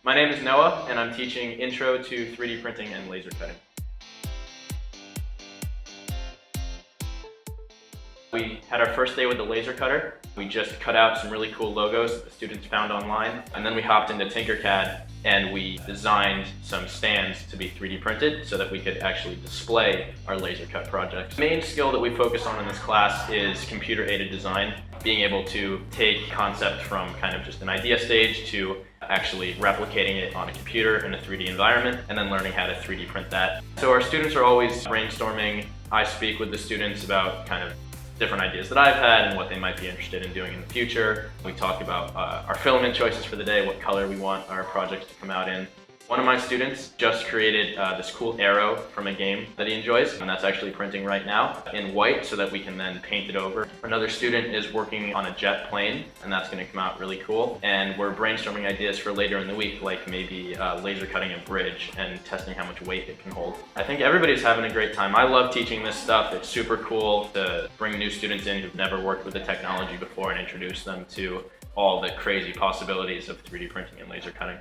My name is Noah, and I'm teaching Intro to 3D Printing and Laser Cutting. We had our first day with the laser cutter. We just cut out some really cool logos that the students found online. And then we hopped into Tinkercad and we designed some stands to be 3D printed so that we could actually display our laser cut projects. The main skill that we focus on in this class is computer-aided design, being able to take concept from kind of just an idea stage to actually replicating it on a computer in a 3D environment and then learning how to 3D print that. So our students are always brainstorming. I speak with the students about kind of different ideas that I've had and what they might be interested in doing in the future. We talk about our filament choices for the day, what color we want our projects to come out in. One of my students just created this cool arrow from a game that he enjoys, and that's actually printing right now in white so that we can then paint it over. Another student is working on a jet plane, and that's going to come out really cool. And we're brainstorming ideas for later in the week, like maybe laser cutting a bridge and testing how much weight it can hold. I think everybody's having a great time. I love teaching this stuff. It's super cool to bring new students in who've never worked with the technology before and introduce them to all the crazy possibilities of 3D printing and laser cutting.